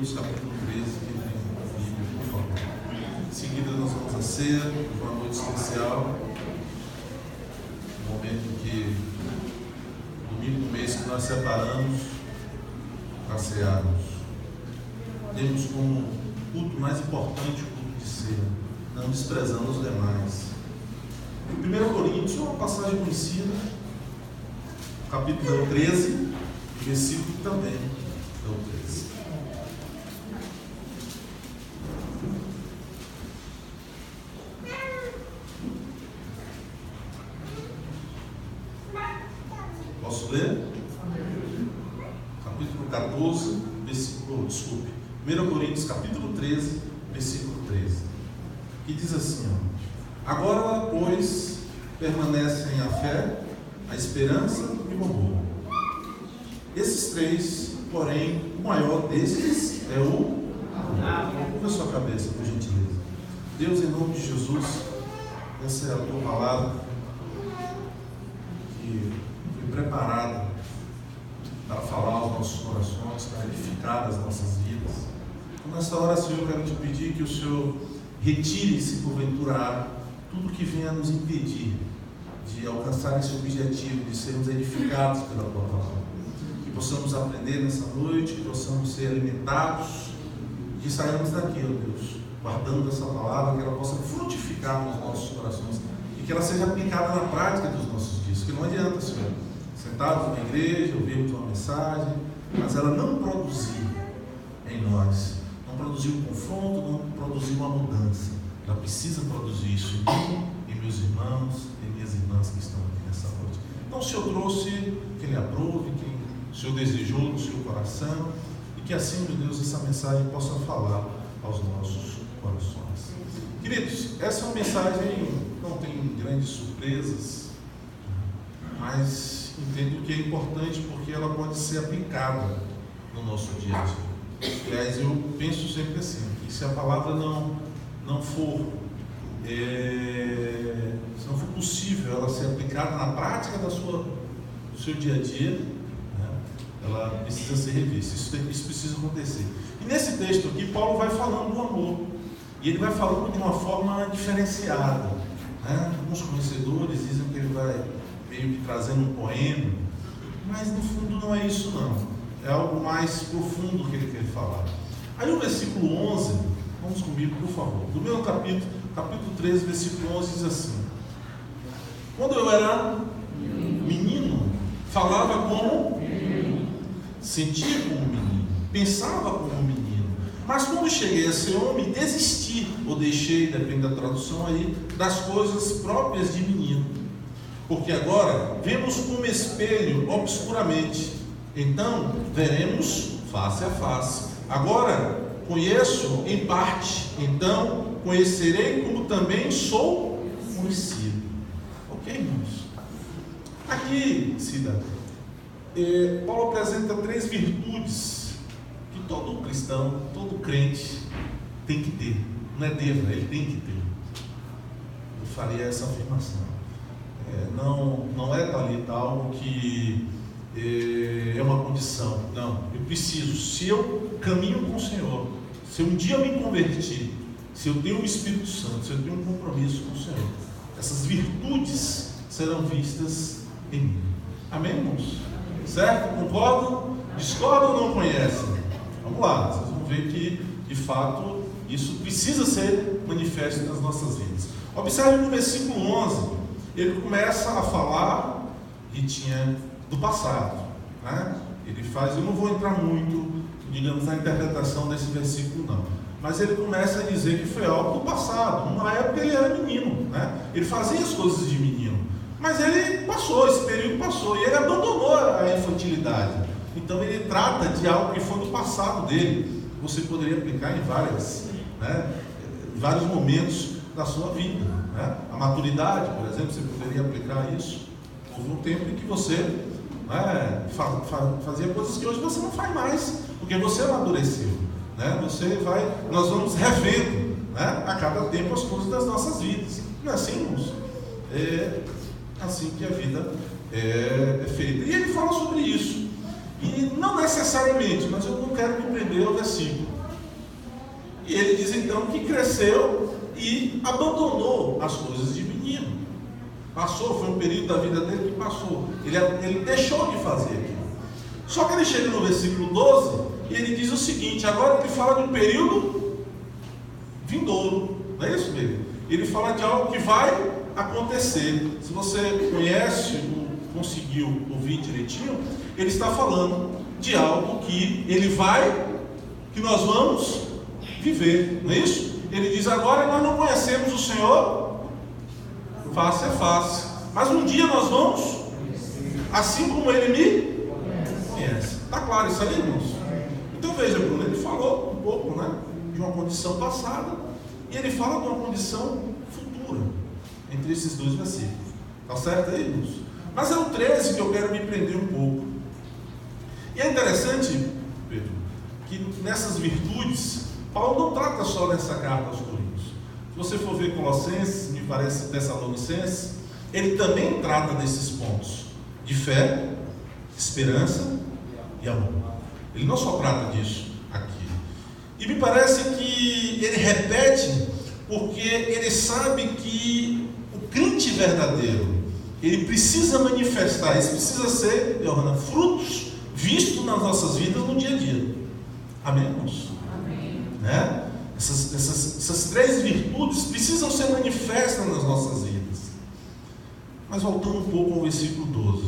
Coríntios, capítulo 13, que tem a Bíblia, por favor. Em seguida nós vamos à ceia, uma noite especial, um momento em que, domingo do mês que nós separamos para cearmos. Temos como o culto mais importante o culto de ceia, não desprezando os demais. Em 1 Coríntios, uma passagem conhecida, capítulo 13, versículo também é o 13. Posso ler? Capítulo 14, versículo, 1 Coríntios, capítulo 13, versículo 13, que diz assim, agora, pois, permanecem a fé, a esperança e o amor. Esses três, porém, o maior desses é o amor. Curva a sua cabeça, por gentileza. Deus, em nome de Jesus, essa é a tua palavra que foi preparada para falar aos nossos corações, para edificar as nossas vidas. Então, nesta hora, Senhor, eu quero te pedir que o Senhor retire, se porventura, tudo que venha nos impedir de alcançar esse objetivo, de sermos edificados pela tua palavra. Que possamos aprender nessa noite, que possamos ser alimentados, que saímos daqui, ó Deus, guardando essa palavra, que ela possa frutificar nos nossos corações e que ela seja aplicada na prática dos nossos dias. Que não adianta, Senhor, sentados na igreja, ouvirmos uma mensagem, mas ela não produzir em nós, não produzir um confronto, não produzir uma mudança. Ela precisa produzir isso em mim, em meus irmãos, em minhas irmãs que estão aqui nessa noite. Então o Senhor trouxe que Ele aprove, que o Senhor desejou no seu coração, e que assim, meu Deus, essa mensagem possa falar aos nossos corações. Queridos, essa é uma mensagem que não tem grandes surpresas, mas entendo que é importante porque ela pode ser aplicada no nosso dia a dia. Aliás, eu penso sempre assim, que se a palavra não for possível ela ser aplicada na prática do seu dia a dia, né, ela precisa ser revista. Isso precisa acontecer. E nesse texto aqui, Paulo vai falando do amor, e ele vai falando de uma forma diferenciada, né? Alguns conhecedores dizem que ele vai meio que trazendo um poema, mas no fundo não é isso não, é algo mais profundo que ele quer falar. Aí o versículo 11, vamos comigo, por favor. Do meu capítulo 13, versículo 11 diz assim: quando eu era menino, falava como menino, sentia como menino, pensava como menino. Mas quando cheguei a ser homem, desisti, ou deixei, depende da tradução aí, das coisas próprias de menino. Porque agora vemos como espelho obscuramente, então veremos face a face. Agora conheço em parte, então conhecerei como também sou conhecido. Ok, irmãos? Aqui, cidadão, Paulo apresenta três virtudes que todo cristão, todo crente tem que ter. Não é deva, ele tem que ter. Eu faria essa afirmação. Não é algo que é uma condição. Não, eu preciso. Se eu caminho com o Senhor, se um dia eu me converti, se eu tenho o Espírito Santo, se eu tenho um compromisso com o Senhor, essas virtudes serão vistas em mim. Amém, irmãos? Certo? Concordam? Discordam ou não conhecem? Vamos lá, vocês vão ver que, de fato, isso precisa ser manifesto nas nossas vidas. Observe no versículo 11. Ele começa a falar do passado, né? Ele faz, eu não vou entrar muito, digamos, na interpretação desse versículo não, mas ele começa a dizer que foi algo do passado. Numa época ele era menino, né? Ele fazia as coisas de menino, mas ele passou, esse período passou, e ele abandonou a infantilidade. Então ele trata de algo que foi do passado dele. Você poderia aplicar em vários momentos da sua vida, né? A maturidade, por exemplo, você poderia aplicar isso. Houve um tempo em que você fazia coisas que hoje você não faz mais, porque você amadureceu, né? Nós vamos revendo, né, a cada tempo as coisas das nossas vidas. Não é assim, irmãos? É assim que a vida é feita. E ele fala sobre isso. E não necessariamente, mas eu não quero me prender ao versículo. E ele diz então que cresceu e abandonou as coisas de menino. Passou, foi um período da vida dele que passou. Ele deixou de fazer aquilo. Só que ele chega no versículo 12 e ele diz o seguinte: agora ele fala de um período vindouro. Não é isso mesmo? Ele fala de algo que vai acontecer. Se você conhece ou conseguiu ouvir direitinho, ele está falando de algo que que nós vamos viver, não é isso? Ele diz: agora nós não conhecemos o Senhor face a face, mas um dia nós vamos, assim como Ele me conhece. Está claro isso ali, irmãos? Então veja, Bruno, ele falou um pouco, né, de uma condição passada, e ele fala de uma condição futura, entre esses dois versículos. Está certo aí, irmãos? Mas é o 13 que eu quero me prender um pouco. E é interessante, Pedro, que nessas virtudes, Paulo não trata só nessa carta aos Coríntios. Se você for ver Colossenses, me parece Tessalonicenses, ele também trata desses pontos de fé, esperança e amor. Ele não só trata disso aqui. E me parece que ele repete porque ele sabe que o crente verdadeiro, ele precisa manifestar, isso precisa ser, Johanna, frutos vistos nas nossas vidas no dia a dia. Amém, irmãos? Amém. Né? Essas três virtudes precisam ser manifestas nas nossas vidas. Mas voltando um pouco ao versículo 12: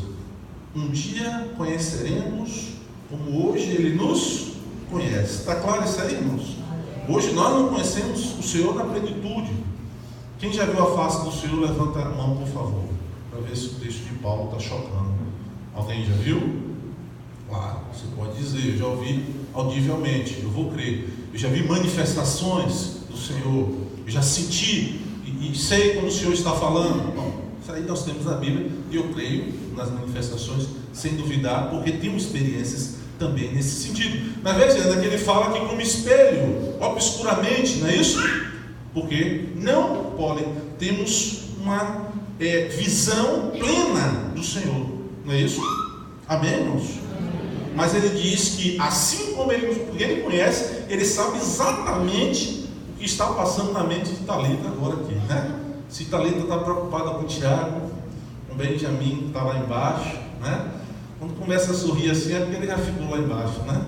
um dia conheceremos como hoje Ele nos conhece. Está claro isso aí, irmãos? Hoje nós não conhecemos o Senhor na plenitude. Quem já viu a face do Senhor, levanta a mão, por favor, para ver se o texto de Paulo está chocando. Alguém já viu? Claro, você pode dizer: eu já ouvi audivelmente, eu vou crer. Eu já vi manifestações do Senhor, eu já senti e sei quando o Senhor está falando. Bom, isso aí nós temos na Bíblia, e eu creio nas manifestações sem duvidar, porque temos experiências também nesse sentido. Mas veja, ainda que ele fala que como espelho, obscuramente, não é isso? Porque não podem, temos uma visão plena do Senhor, não é isso? Amém, irmãos? Mas ele diz que assim como porque ele conhece, ele sabe exatamente o que está passando na mente de Talita agora aqui, né? Se Talita está preocupada com o Tiago, com o Benjamin que está lá embaixo, né? Quando começa a sorrir assim é porque ele já ficou lá embaixo, né?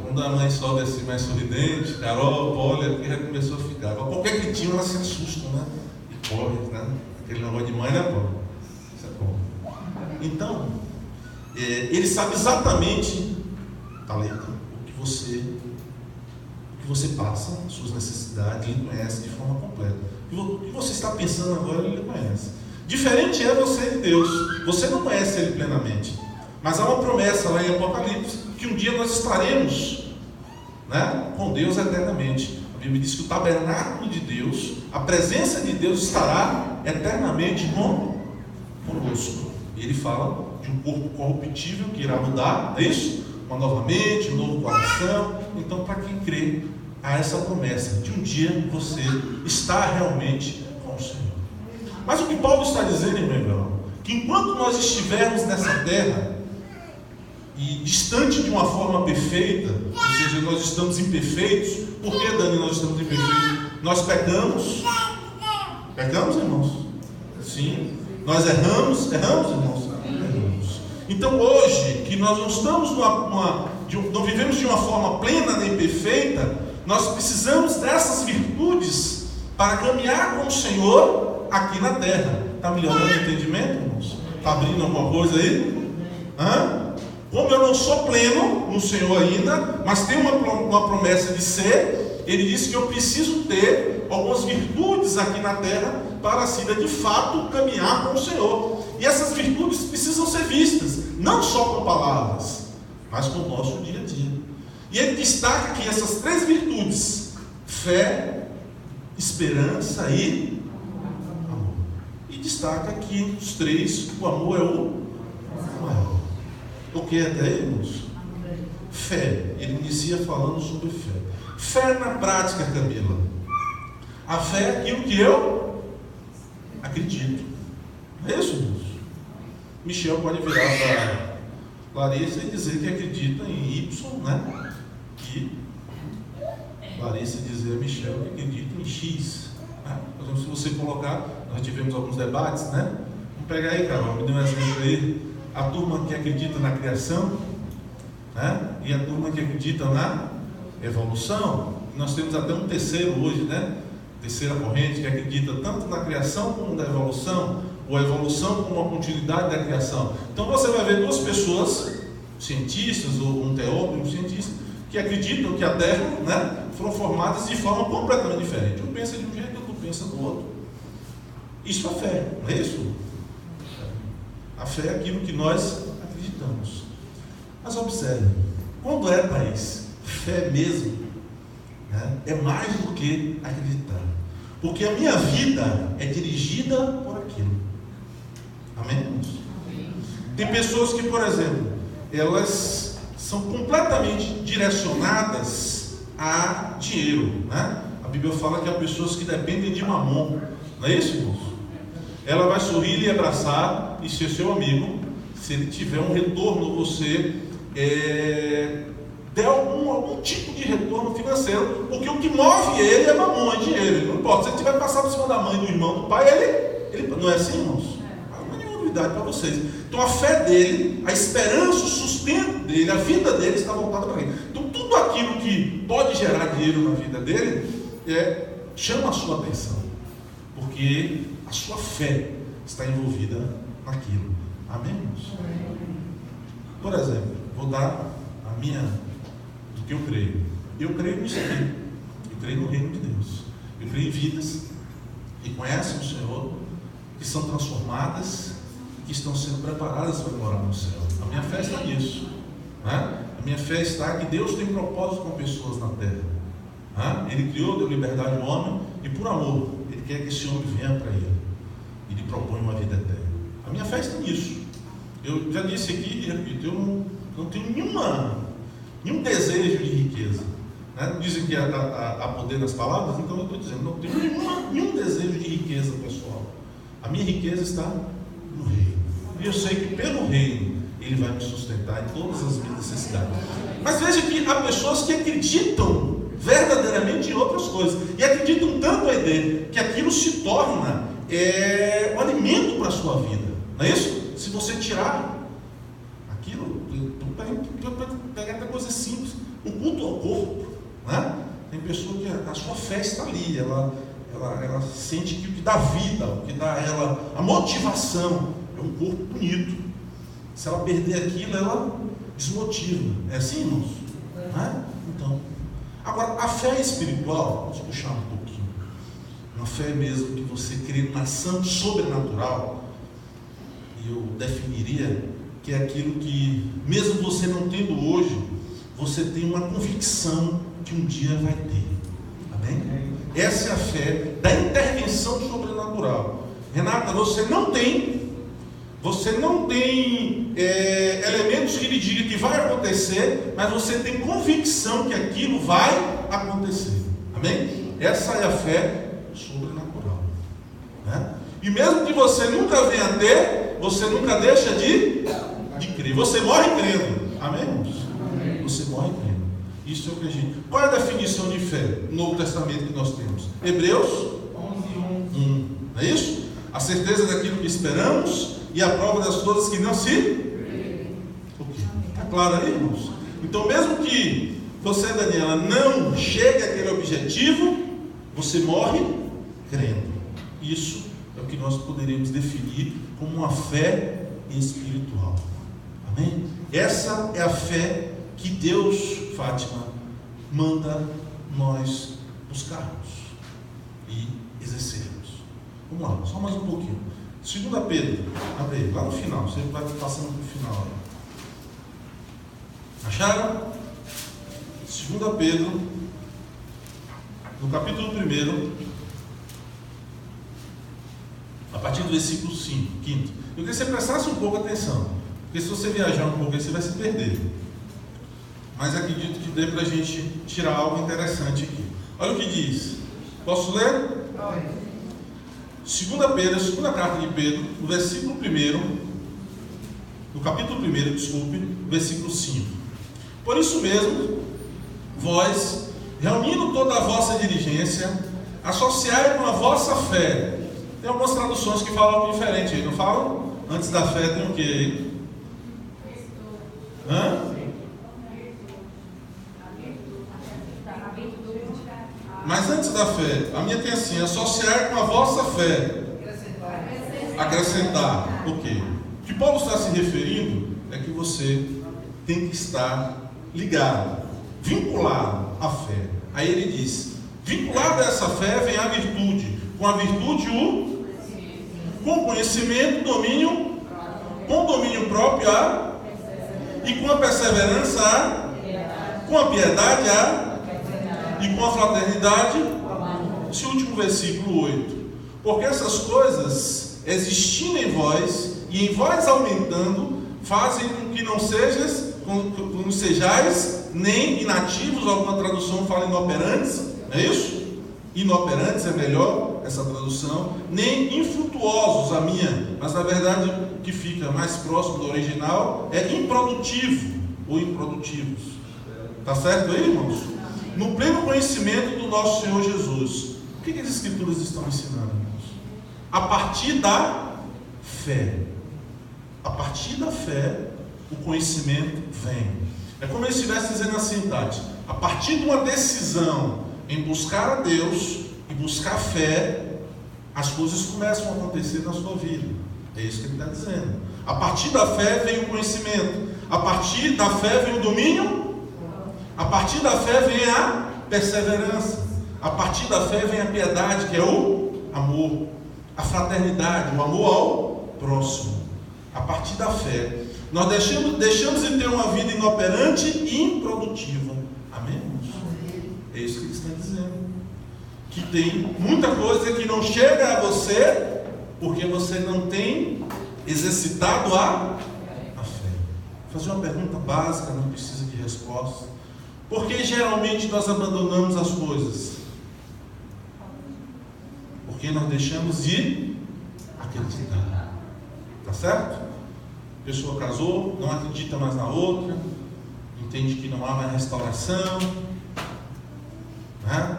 Quando a mãe sobe assim mais sorridente, Carol, olha, porque já começou a ficar. Mas qualquer gritinho ela se assusta, né? E corre, né? Aquele negócio de mãe, né, Paulo? Isso é bom. Então, ele sabe exatamente, Talita, o que você passa, suas necessidades, ele conhece de forma completa. O que você está pensando agora, ele conhece. Diferente é você de Deus. Você não conhece Ele plenamente. Mas há uma promessa lá em Apocalipse, que um dia nós estaremos, né, com Deus eternamente. A Bíblia diz que o tabernáculo de Deus, a presença de Deus estará eternamente conosco. E ele fala de um corpo corruptível que irá mudar, não é isso? Uma nova mente, um novo coração. Então, para quem crê, há essa promessa de um dia você estar realmente com o Senhor. Mas o que Paulo está dizendo, irmão, que enquanto nós estivermos nessa terra, e distante de uma forma perfeita, ou seja, nós estamos imperfeitos. Por que, Dani, nós estamos imperfeitos? Nós pecamos. Pecamos, irmãos? Sim. Nós erramos, irmãos? Erramos. Então hoje, que nós não estamos não vivemos de uma forma plena nem perfeita, nós precisamos dessas virtudes para caminhar com o Senhor aqui na terra. Está melhorando o entendimento, irmãos? Está abrindo alguma coisa aí? Como eu não sou pleno no Senhor ainda, mas tenho uma promessa de ser, ele disse que eu preciso ter algumas virtudes aqui na terra para assim, de fato, caminhar com o Senhor. E essas virtudes precisam ser vistas, não só com palavras, mas com o nosso dia a dia. E ele destaca aqui essas três virtudes: fé, esperança e amor. E destaca aqui os três, o amor é o maior. O que é daí, irmãos? Fé. Ele inicia falando sobre fé. Fé na prática, Camila. A fé é aquilo que eu acredito. Não é isso, irmãos? Michel pode virar para Larissa e dizer que acredita em Y, né? E Larissa dizer a Michel que acredita em X. Né? Por exemplo, se você colocar, nós tivemos alguns debates, né? Vamos pegar aí, Carol, me dê um exemplo aí. A turma que acredita na criação, né? E a turma que acredita na evolução. Nós temos até um terceiro hoje, né? Terceira corrente que acredita tanto na criação como na evolução, ou a evolução como a continuidade da criação. Então você vai ver duas pessoas, cientistas, ou um teólogo, um cientista, que acreditam que a Terra, né, foram formadas de forma completamente diferente. Um pensa de um jeito, outro pensa do outro. Isso é fé, não é isso? A fé é aquilo que nós acreditamos. Mas observe, quando é, país, fé mesmo, né, é mais do que acreditar. Porque a minha vida é dirigida por aquilo. Amém? Tem pessoas que, por exemplo, elas são completamente direcionadas a dinheiro, né? A Bíblia fala que há pessoas que dependem de mamon, não é isso, irmãos? Ela vai sorrir, lhe abraçar e ser seu amigo, se ele tiver um retorno, você der algum tipo de retorno financeiro, porque o que move ele é mamon, é dinheiro. Não importa, se ele tiver passado por cima da mãe, do irmão, do pai, ele não é assim, irmãos? Não é nenhuma novidade para vocês. Então a fé dele, a esperança, o sustento dele, a vida dele está voltada para ele. Então tudo aquilo que pode gerar dinheiro na vida dele chama a sua atenção, porque a sua fé está envolvida naquilo. Amém, irmãos? Por exemplo, vou dar a minha, do que eu creio. Eu creio nisso aqui. Eu creio no reino de Deus. Eu creio em vidas que conhecem o Senhor, que são transformadas, que estão sendo preparadas para morar no céu. A minha fé está nisso, né? A minha fé está que Deus tem propósito com pessoas na terra, né? Ele criou, deu liberdade ao homem, e por amor Ele quer que esse homem venha para Ele e lhe propõe uma vida eterna. A minha fé está nisso. Eu já disse aqui e repito, eu não tenho nenhum desejo de riqueza, né? Dizem que há poder nas palavras, então eu estou dizendo, não tenho nenhum desejo de riqueza pessoal. A minha riqueza está no reino, e eu sei que pelo reino Ele vai me sustentar em todas as minhas necessidades. Mas veja que há pessoas que acreditam verdadeiramente em outras coisas, e acreditam tanto a ideia que aquilo se torna um alimento para a sua vida, não é isso? Se você tirar aquilo, pegar até coisas simples, o culto ao corpo, né? Tem pessoa que a sua fé está ali, ela sente que o que dá vida, o que dá a ela a motivação é um corpo bonito. Se ela perder aquilo, ela desmotiva. É assim, irmãos? Né? Então, agora, a fé espiritual, vamos puxar um pouquinho, uma fé mesmo que você crê na ação sobrenatural, e eu definiria que é aquilo que, mesmo você não tendo hoje, você tem uma convicção que um dia vai ter. Amém? Essa é a fé da intervenção sobrenatural. Renata, você não tem elementos que lhe digam que vai acontecer, mas você tem convicção que aquilo vai acontecer. Amém? Essa é a fé sobrenatural, né? E mesmo que você nunca venha a ter, você nunca deixa de crer. Você morre crendo. Amém, irmãos? Amém. Você morre crendo. Isso é o que a gente... Qual é a definição de fé no Novo Testamento que nós temos? Hebreus 11:1. Não é isso? A certeza daquilo que esperamos e a prova das coisas que não se... Está claro aí, irmãos? Então, mesmo que você, Daniela, não chegue àquele objetivo, você morre crendo. Isso é o que nós poderíamos definir como uma fé espiritual. Amém? Essa é a fé que Deus, Fátima, manda nós buscarmos e exercermos. Vamos lá, só mais um pouquinho. 2 Pedro, abre aí, lá no final, você vai passando para o final. Acharam? 2 Pedro, no capítulo 1, a partir do versículo 5. Eu queria que você prestasse um pouco atenção, porque se você viajar um pouco aí, você vai se perder. Mas acredito que dê para a gente tirar algo interessante aqui. Olha o que diz. Posso ler? 2 Pedro, a segunda carta de Pedro, no versículo 1, no capítulo 1, desculpe, versículo 5. Por isso mesmo, vós, reunindo toda a vossa diligência, associai com a vossa fé. Tem algumas traduções que falam algo diferente aí, não falam? Antes da fé tem o que aí? Mas antes da fé, a minha tem assim: associar com a vossa fé. Acrescentar. Ok. O que Paulo está se referindo é que você tem que estar ligado, vinculado à fé. Aí ele diz: vinculado a essa fé vem a virtude. Com a virtude com conhecimento, domínio, com domínio próprio e com a perseverança com a piedade e com a fraternidade. Esse último versículo 8. Porque essas coisas existindo em vós e em vós aumentando, fazem com que não sejais nem inativos. Alguma tradução fala inoperantes, não é isso? Inoperantes é melhor essa tradução. Nem infrutuosos, a minha, mas na verdade o que fica mais próximo do original é improdutivo ou improdutivos. Tá certo aí, irmãos? No pleno conhecimento do nosso Senhor Jesus. O que as Escrituras estão ensinando, irmãos? A partir da fé. A partir da fé, o conhecimento vem. É como ele estivesse dizendo assim, Tati: a partir de uma decisão em buscar a Deus e buscar fé, as coisas começam a acontecer na sua vida. É isso que ele está dizendo. A partir da fé vem o conhecimento. A partir da fé vem o domínio. A partir da fé vem a perseverança. A partir da fé vem a piedade, que é o amor. A fraternidade, o amor ao próximo. A partir da fé, nós deixamos de ter uma vida inoperante e improdutiva. Amém? É isso que ele está dizendo. Que tem muita coisa que não chega a você porque você não tem exercitado a fé. Vou fazer uma pergunta básica, não precisa de resposta. Por que geralmente nós abandonamos as coisas? Porque nós deixamos de acreditar. Tá certo? A pessoa casou, não acredita mais na outra, entende que não há mais restauração, né?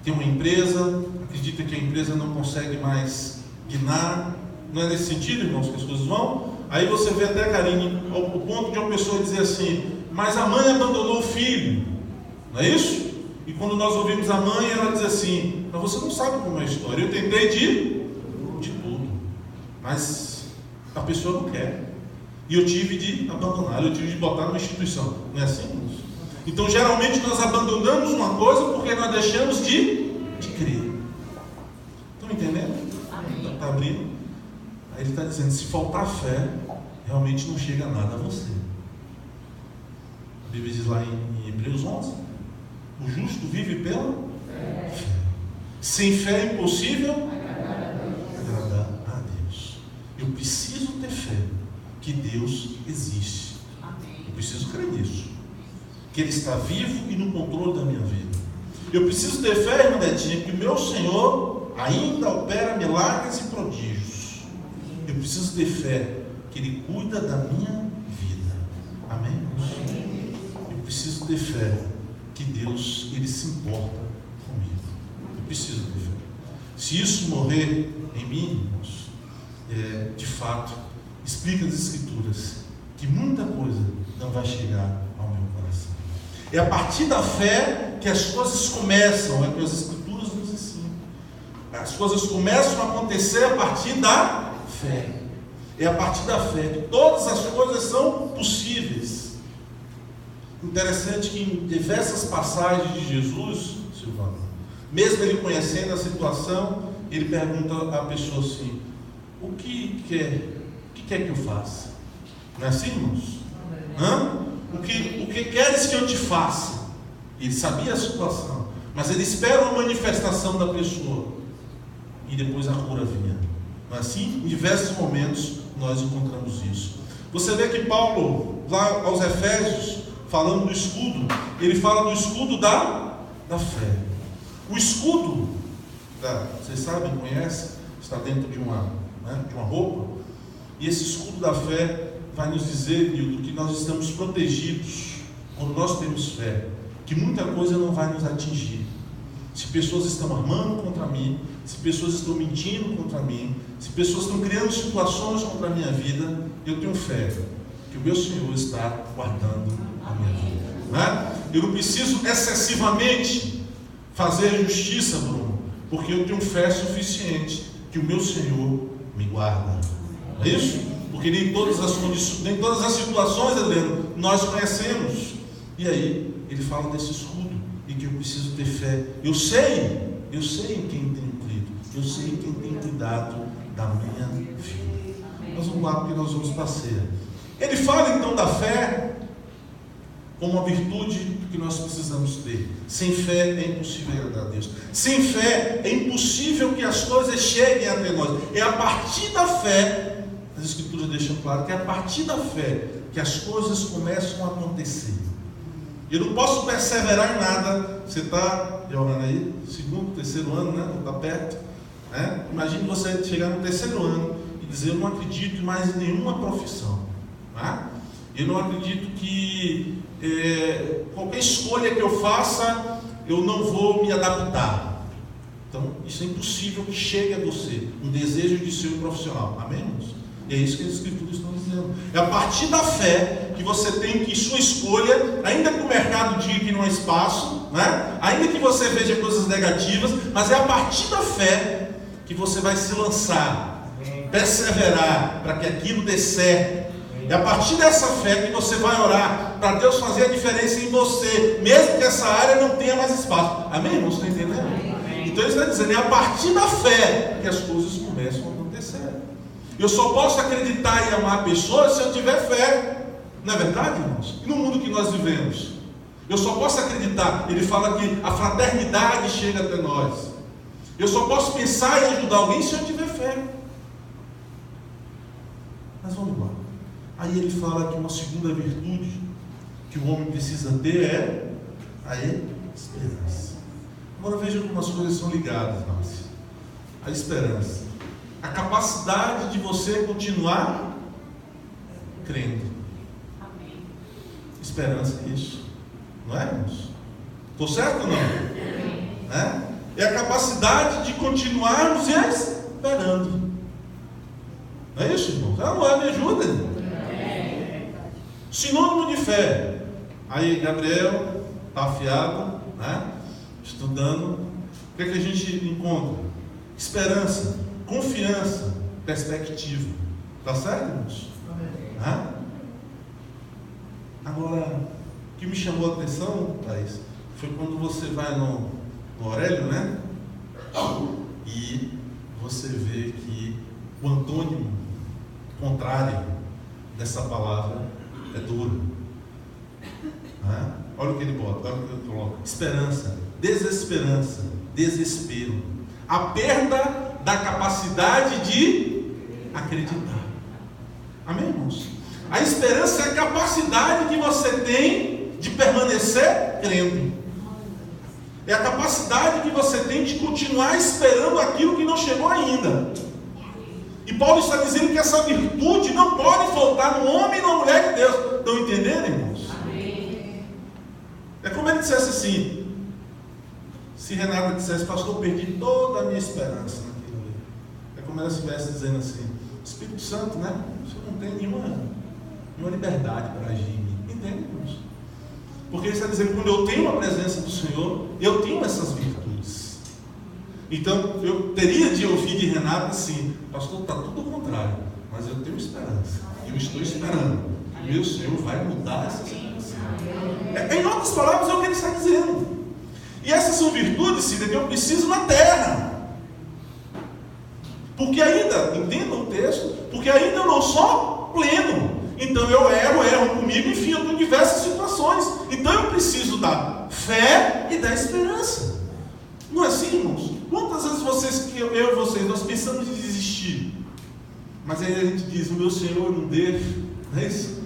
Tem uma empresa, acredita que a empresa não consegue mais guinar. Não é nesse sentido, irmãos, que as coisas vão? Aí você vê até, Karine, ao ponto de uma pessoa dizer assim: mas a mãe abandonou o filho, não é isso? E quando nós ouvimos a mãe, ela diz assim: mas você não sabe como é a história, eu tentei de tudo, mas a pessoa não quer, e eu tive de abandonar, eu tive de botar numa instituição. Não é assim, irmãos? Então geralmente nós abandonamos uma coisa porque nós deixamos de crer. Estão entendendo? Está abrindo. Aí ele está dizendo: se faltar fé, realmente não chega nada a você. A Bíblia diz lá em Hebreus 11: o justo vive pela fé. Sem fé é impossível agradar a Deus. Eu preciso ter fé que Deus existe. Eu preciso crer nisso, que Ele está vivo e no controle da minha vida. Eu preciso ter fé, irmã Betinha, que o meu Senhor ainda opera milagres e prodígios. Eu preciso ter fé que Ele cuida da minha vida. Amém? Eu preciso ter fé que Deus, Ele se importa comigo. Eu preciso ter fé. Se isso morrer em mim, irmãos, de fato, explica as Escrituras que muita coisa não vai chegar ao meu coração. É a partir da fé que as coisas começam, é o que as Escrituras nos ensinam. As coisas começam a acontecer a partir da fé. É a partir da fé que todas as coisas são possíveis. Interessante que em diversas passagens de Jesus, Silvano, mesmo ele conhecendo a situação, ele pergunta à pessoa assim: o que quer que eu faça? Não é assim, irmãos? O que queres que eu te faça? Ele sabia a situação, mas ele espera uma manifestação da pessoa e depois a cura vinha. Não é assim? Em diversos momentos nós encontramos isso. Você vê que Paulo, lá aos Efésios, falando do escudo, ele fala do escudo da fé. O escudo, vocês sabem, conhecem, está dentro de uma roupa, e esse escudo da fé vai nos dizer, Nildo, que nós estamos protegidos quando nós temos fé, que muita coisa não vai nos atingir. Se pessoas estão armando contra mim, se pessoas estão mentindo contra mim, se pessoas estão criando situações contra a minha vida, eu tenho fé que o meu Senhor está guardando a minha vida. Não é? Eu não preciso excessivamente fazer justiça, Bruno, porque eu tenho fé suficiente que o meu Senhor me guarda. Não é isso? Porque nem todas as condições, nem todas as situações, Heleno, nós conhecemos. E aí, ele fala desse escudo, e que eu preciso ter fé. Eu sei em quem tenho crido, eu sei em quem tem cuidado da minha vida. Nós vamos lá, porque nós vamos para a ceia. Ele fala então da fé como uma virtude que nós precisamos ter. Sem fé é impossível agradar a Deus. Sem fé é impossível que as coisas cheguem até nós. É a partir da fé, as Escrituras deixam claro que é a partir da fé que as coisas começam a acontecer. Eu não posso perseverar em nada. Você está, Giovanna, aí, segundo, terceiro ano, né? Está perto. Né? Imagine você chegar no terceiro ano e dizer: eu não acredito mais em nenhuma profissão. Né? Eu não acredito que qualquer escolha que eu faça, eu não vou me adaptar. Então, isso é impossível que chegue a você, um desejo de ser um profissional. Amém, irmãos? E é isso que as Escrituras estão dizendo. É a partir da fé que você tem que sua escolha, ainda que o mercado diga que não há espaço, né? Ainda que você veja coisas negativas, mas é a partir da fé que você vai se lançar, perseverar para que aquilo dê certo. É a partir dessa fé que você vai orar para Deus fazer a diferença em você, mesmo que essa área não tenha mais espaço. Amém, irmãos? Estão entendendo? Amém. Então ele está dizendo, é a partir da fé que as coisas começam a acontecer. Eu só posso acreditar e amar pessoas se eu tiver fé. Não é verdade, irmãos? E no mundo que nós vivemos, eu só posso acreditar. Ele fala que a fraternidade chega até nós. Eu só posso pensar em ajudar alguém se eu tiver fé. Mas vamos lá. Aí ele fala que uma segunda virtude que o homem precisa ter é a esperança. Agora veja como as coisas são ligadas, Márcia. A esperança. A capacidade de você continuar crendo. Amém. Esperança é isso. Não é, irmãos? Estou certo ou não? É? É a capacidade de continuarmos esperando. Não é isso, irmãos? Não é? Me ajuda, irmão. Sinônimo de fé. Aí Gabriel está afiado, né? Estudando. O que é que a gente encontra? Esperança, confiança, perspectiva. Está certo, irmãos? Agora, o que me chamou a atenção, Thaís, foi quando você vai no Aurélio, né? E você vê que o antônimo contrário dessa palavra é duro. Olha o que ele bota, olha o que ele coloca: esperança, desesperança, desespero, a perda da capacidade de acreditar. Amém, irmãos? A esperança é a capacidade que você tem de permanecer crendo. É a capacidade que você tem de continuar esperando aquilo que não chegou ainda. E Paulo está dizendo que essa virtude não pode faltar no homem e na mulher de Deus. Estão entendendo, irmãos? Amém. É como ele dissesse assim: se Renata dissesse, pastor, eu perdi toda a minha esperança naquilo ali. É como ela estivesse dizendo assim: Espírito Santo, né? Você não tem nenhuma liberdade para agir em mim. Entende, irmãos? Porque ele está dizendo que quando eu tenho a presença do Senhor, eu tenho essas virtudes. Então, eu teria de ouvir de Renata assim: pastor, está tudo ao contrário, mas eu tenho esperança. Eu estou esperando que o meu Senhor vai mudar essa situação. Em outras palavras, é o que ele está dizendo. E essas são virtudes, Cida, que eu preciso na terra. Porque ainda, entendam o texto, porque ainda eu não sou pleno. Então eu erro comigo, enfim, eu tenho diversas situações. Então eu preciso da fé e da esperança. Não é assim, irmãos? Quantas vezes eu e vocês, nós pensamos em desistir, mas aí a gente diz: o meu Senhor não deixa, não é isso?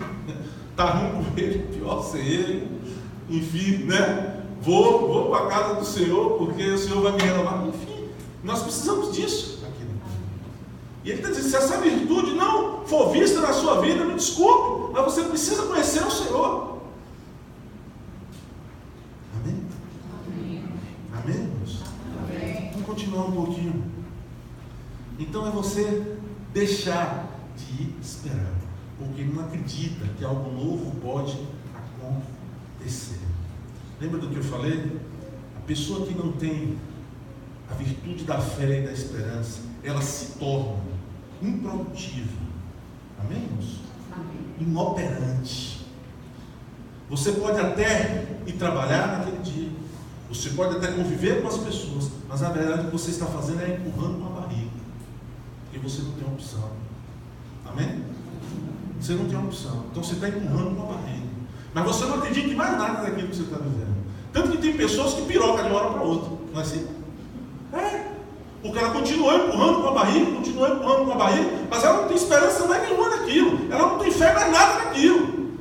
Está ruim com ele, pior sem ele, enfim, né? Vou para a casa do Senhor, porque o Senhor vai me renovar. Enfim, nós precisamos disso aqui. E ele está dizendo, se essa virtude não for vista na sua vida, me desculpe, mas você precisa conhecer o Senhor. Amém? Amém, irmãos? Amém. Vamos continuar um pouquinho. Então é você deixar de esperar, porque não acredita que algo novo pode acontecer. Lembra do que eu falei? A pessoa que não tem a virtude da fé e da esperança, ela se torna improdutiva. Amém, irmãos? Inoperante. Você pode até ir trabalhar naquele dia, você pode até conviver com as pessoas, mas na verdade o que você está fazendo é empurrando com a barriga, porque você não tem opção. Amém? Você não tem opção, então você está empurrando com a barriga, mas você não acredita em mais nada daquilo que você está vivendo. Tanto que tem pessoas que pirocam de uma hora para outra, não é assim? Porque ela continua empurrando com a barriga, mas ela não tem esperança mais nenhuma naquilo, ela não tem fé mais nada naquilo.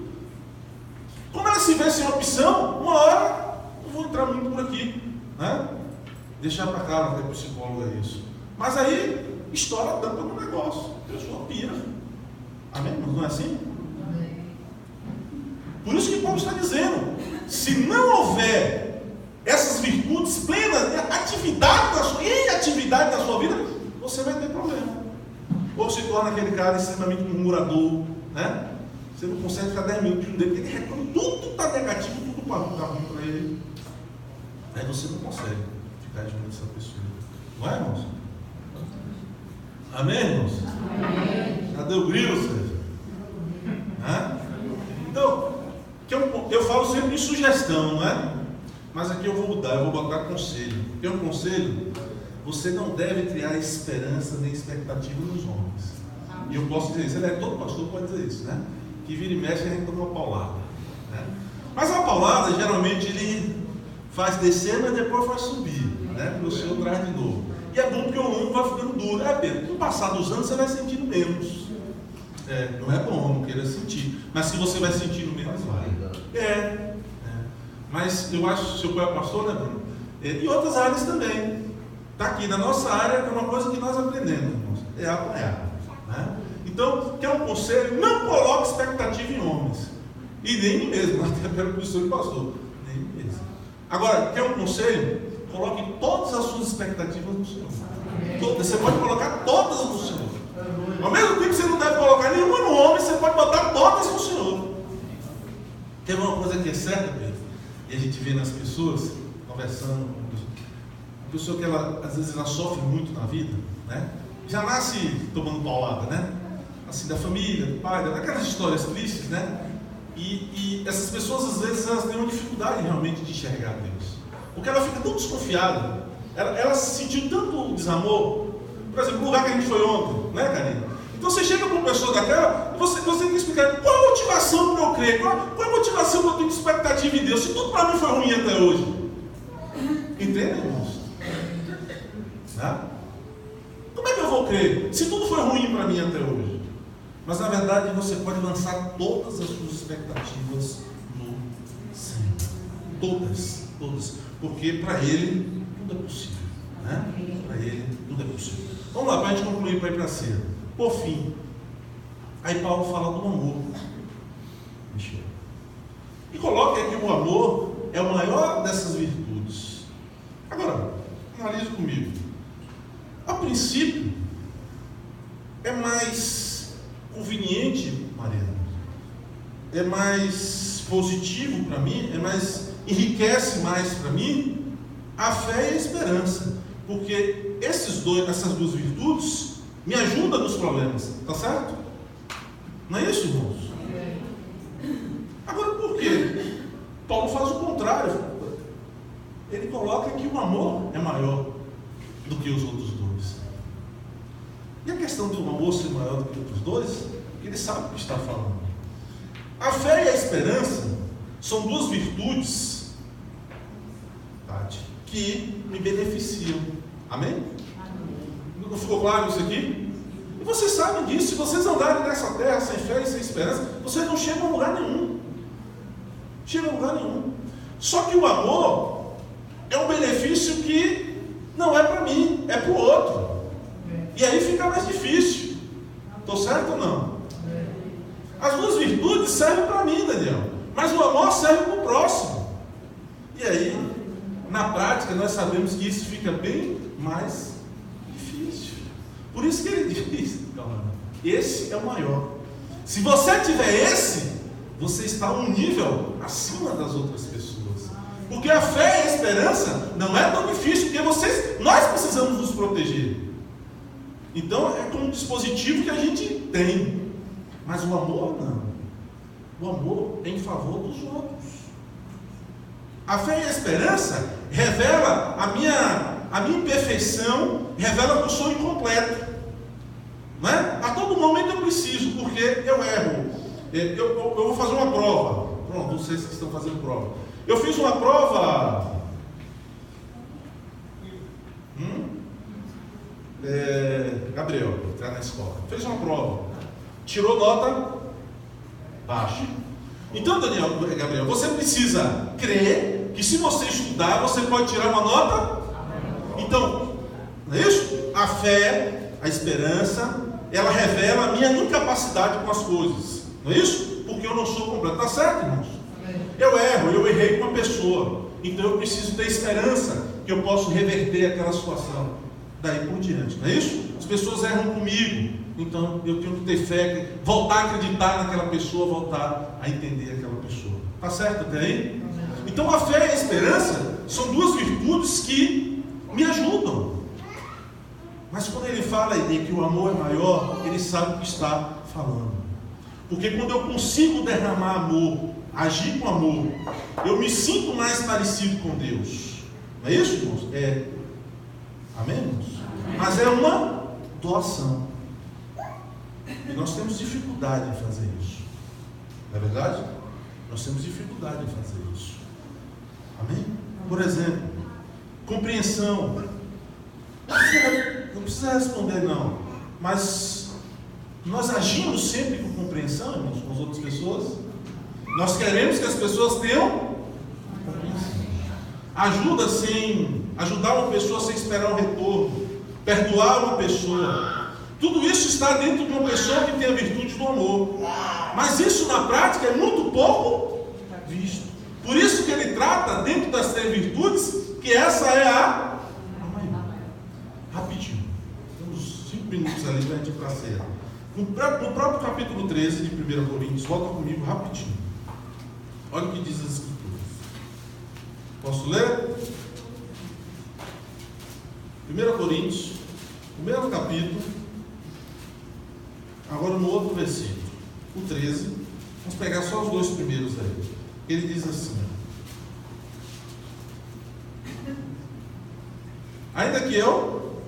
Como ela se vê sem opção, uma hora, eu vou entrar muito por aqui, né? Deixar para cá, até psicólogo é isso. Mas aí, estoura a tampa do negócio, a pessoa pira. Amém? Mas não é assim? Por isso que Paulo está dizendo, se não houver essas virtudes plenas, em atividade da sua vida, você vai ter problema. Ou se torna aquele cara extremamente murmurador, né? Você não consegue ficar 10 minutos dele, porque ele reclama, tudo está negativo, tudo está ruim para ele. Aí você não consegue ficar junto dessa pessoa. Não é, irmãos? Amém, irmãos? Amém. Cadê o grilo, Sérgio? Então, eu falo sempre de sugestão, não é? Mas aqui eu vou mudar, eu vou botar conselho. Porque um conselho, você não deve criar esperança nem expectativa nos homens. E eu posso dizer isso, todo pastor pode dizer isso, né? Que vira e mexe, a gente toma uma paulada, né? Mas a paulada, geralmente, ele faz descer, mas depois faz subir, né? Porque o Senhor traz de novo. E é bom porque o ombro vai ficando duro. Pedro, com o passar dos anos, você vai sentindo menos. Não é bom, não queira sentir. Mas se você vai sentindo menos, vai. Mas eu acho que o seu pai é pastor, né, Bruno? E outras áreas também. Está aqui, na nossa área, é uma coisa que nós aprendemos, irmãos. É apoiar, né? Então, quer um conselho? Não coloque expectativa em homens. E nem em mim mesmo, até pelo professor e pastor. Nem em mim mesmo. Agora, quer um conselho? Coloque todas as suas expectativas no Senhor. Todas. Você pode colocar todas no Senhor. Ao mesmo tempo que você não deve colocar nenhuma no homem, você pode botar todas no Senhor. Tem uma coisa que é certa, Pedro, e a gente vê nas pessoas, conversando com a pessoa que ela, às vezes, ela sofre muito na vida, né? Já nasce tomando paulada, né? Assim, da família, do pai, daquelas histórias tristes, né? E essas pessoas, às vezes, elas têm uma dificuldade realmente de enxergar Deus. Porque ela fica tão desconfiada, ela se sentiu tanto desamor. Por exemplo, no lugar que a gente foi ontem, né, Karina? Então você chega para uma pessoa daquela, você tem que explicar qual a motivação para eu crer, qual a motivação que eu tenho de expectativa em Deus, se tudo para mim foi ruim até hoje. Entendem, irmãos? Né? Como é que eu vou crer, se tudo foi ruim para mim até hoje? Mas na verdade você pode lançar todas as suas expectativas no Senhor. Todas. Porque para Ele tudo é possível. Né? Para Ele tudo é possível. Vamos lá, para a gente concluir, para ir para a ceia. Por fim, aí Paulo fala do amor. E coloca aqui o amor é o maior dessas virtudes. Agora, analise comigo. A princípio, é mais conveniente, Mariana, é mais positivo para mim, enriquece mais para mim a fé e a esperança, porque essas duas virtudes me ajudam nos problemas, tá certo? Não é isso, irmãos? Agora, por quê? Paulo faz o contrário. Ele coloca que o amor é maior do que os outros dois. E a questão do amor ser maior do que os outros dois, ele sabe o que está falando. A fé e a esperança são duas virtudes, Tati, que me beneficiam. Amém? Não ficou claro isso aqui? E vocês sabem disso. Se vocês andarem nessa terra sem fé e sem esperança, vocês não chegam a lugar nenhum. Só que o amor é um benefício que não é para mim, é para o outro. E aí fica mais difícil. Estou certo ou não? As duas virtudes servem para mim, Daniel, mas o amor serve para o próximo. E aí, na prática, nós sabemos que isso fica bem mais difícil. Por isso que ele diz, esse é o maior. Se você tiver esse, você está um nível acima das outras pessoas. Porque a fé e a esperança não é tão difícil, porque nós precisamos nos proteger. Então é como um dispositivo que a gente tem. Mas o amor não. O amor é em favor dos outros. A fé e a esperança revela a minha imperfeição, revela que eu sou incompleto. Não é? A todo momento eu preciso, porque eu erro. Eu vou fazer uma prova. Pronto, vocês que estão fazendo prova. Eu fiz uma prova. Gabriel, está na escola. Fez uma prova. Tirou nota baixa. Então, Gabriel, você precisa crer que se você estudar, você pode tirar uma nota. Então, não é isso? A fé, a esperança, ela revela a minha incapacidade com as coisas. Não é isso? Porque eu não sou completo. Está certo, irmãos? Eu erro, eu errei com uma pessoa. Então eu preciso ter esperança que eu posso reverter aquela situação. Daí por diante, não é isso? As pessoas erram comigo. Então eu tenho que ter fé, voltar a acreditar naquela pessoa, voltar a entender aquela pessoa. Está certo até aí? Então a fé e a esperança são duas virtudes que me ajudam. Mas quando ele fala de que o amor é maior, ele sabe o que está falando. Porque quando eu consigo derramar amor, agir com amor, eu me sinto mais parecido com Deus. Não é isso, irmãos? É. Amém, irmãos? Mas é uma doação. E nós temos dificuldade em fazer isso. Não é verdade? Nós temos dificuldade em fazer isso. Amém? Por exemplo, compreensão. Não precisa responder não. Mas nós agimos sempre com compreensão, irmãos, com as outras pessoas. Nós queremos que as pessoas tenham ajudar uma pessoa sem esperar um retorno, perdoar uma pessoa. Tudo isso está dentro de uma pessoa que tem a virtude do amor. Mas isso na prática é muito pouco visto. Por isso que ele trata dentro das 3 virtudes que essa é a maior. Rapidinho. Temos 5 minutos ali para a gente ir para a ceia. No próprio capítulo 13 de 1 Coríntios, volta comigo rapidinho. Olha o que diz as Escrituras. Posso ler? 1 Coríntios, primeiro capítulo, agora no outro versículo, o 13. Vamos pegar só os 2 primeiros aí. Ele diz assim: ainda que eu,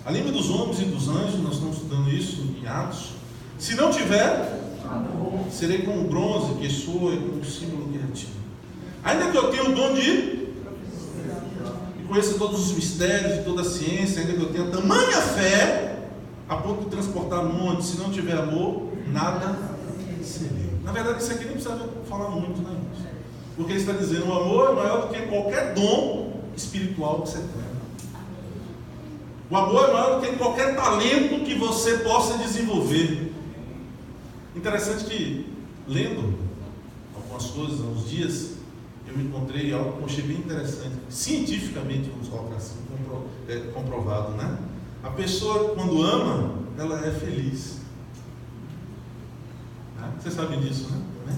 a língua dos homens e dos anjos, nós estamos estudando isso em Atos, se não tiver, serei como o bronze que soa e como o símbolo que retira. Ainda que eu tenha o dom de conheça todos os mistérios e toda a ciência, ainda que eu tenha tamanha fé a ponto de transportar montes, se não tiver amor, nada serei. Na verdade, isso aqui nem precisa falar muito, né? Porque ele está dizendo: o amor é maior do que qualquer dom espiritual que você tem. O amor é maior do que qualquer talento que você possa desenvolver. Interessante que, lendo algumas coisas há uns dias, eu me encontrei algo que eu achei bem interessante. Cientificamente, vamos colocar assim, comprovado, né? A pessoa, quando ama, ela é feliz. Você sabe disso, né?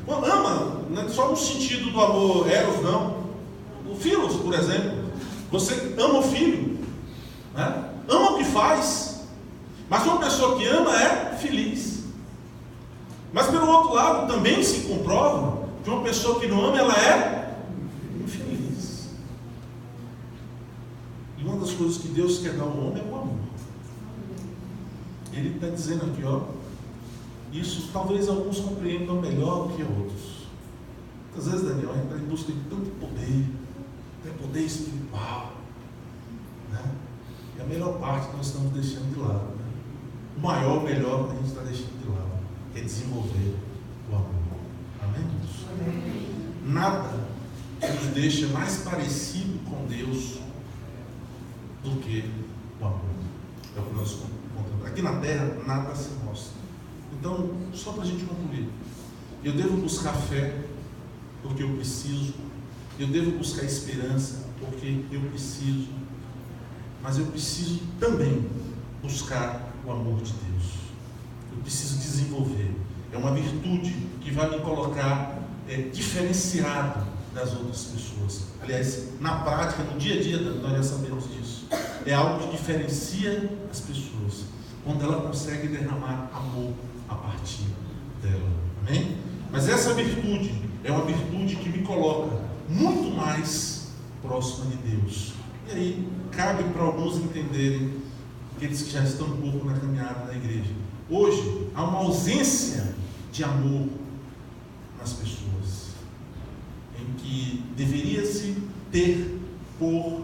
Quando ama, não é só no sentido do amor eros, não. O filhos, por exemplo. Você ama o filho, né? Ama o que faz. Mas uma pessoa que ama é feliz. Mas pelo outro lado, também se comprova que uma pessoa que não ama, ela é infeliz. E uma das coisas que Deus quer dar ao homem é o amor. Ele está dizendo aqui, ó, isso talvez alguns compreendam melhor do que outros. Às vezes, Daniel, a gente está em busca de tanto poder, até poder espiritual, né? E a melhor parte nós estamos deixando de lado, né? O maior, o melhor a gente está deixando de lado, é desenvolver o amor. Amém? Amém. Nada nos deixa mais parecido com Deus do que o amor. É o que nós encontramos. Aqui na terra, nada se mostra. Então, só para a gente concluir, eu devo buscar fé, porque eu preciso. Eu devo buscar esperança, porque eu preciso. Mas eu preciso também buscar o amor de Deus. Eu preciso desenvolver. É uma virtude que vai me colocar diferenciado das outras pessoas. Aliás, na prática, no dia a dia, nós já sabemos disso. É algo que diferencia as pessoas, quando ela consegue derramar amor a partir dela. Amém? Mas essa virtude é uma virtude que me coloca muito mais próxima de Deus. E aí, cabe para alguns entenderem, aqueles que já estão um pouco na caminhada da igreja. Hoje, há uma ausência de amor nas pessoas, em que deveria-se ter por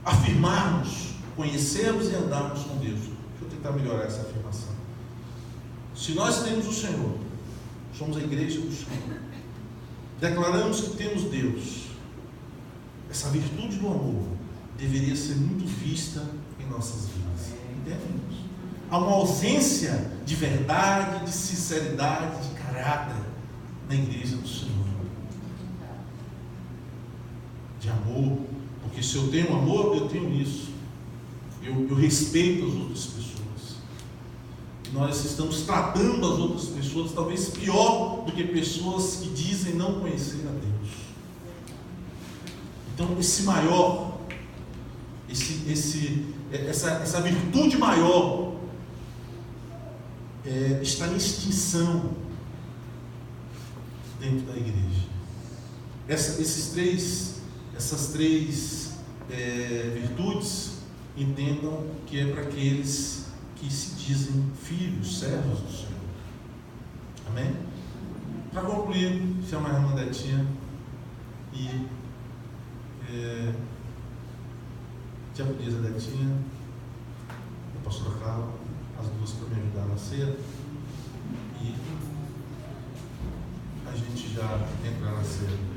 afirmarmos, conhecermos e andarmos com Deus. Deixa eu tentar melhorar essa afirmação. Se nós temos o Senhor, somos a igreja do Senhor, declaramos que temos Deus, essa virtude do amor deveria ser muito vista em nossas vidas. Entendemos? Há uma ausência de verdade, de sinceridade, de caráter na igreja do Senhor. De amor, porque se eu tenho amor, eu tenho isso. Eu respeito as outras pessoas. E nós estamos tratando as outras pessoas talvez pior do que pessoas que dizem não conhecer a Deus. Então, essa virtude maior está em extinção dentro da igreja. Essas três virtudes, entendam que é para aqueles que se dizem filhos, servos do Senhor. Amém? Para concluir, chama a irmã Detinha e diaconisa Detinha, a pastora Carla, as duas para me ajudar na ceia, e a gente já entrar na ceia.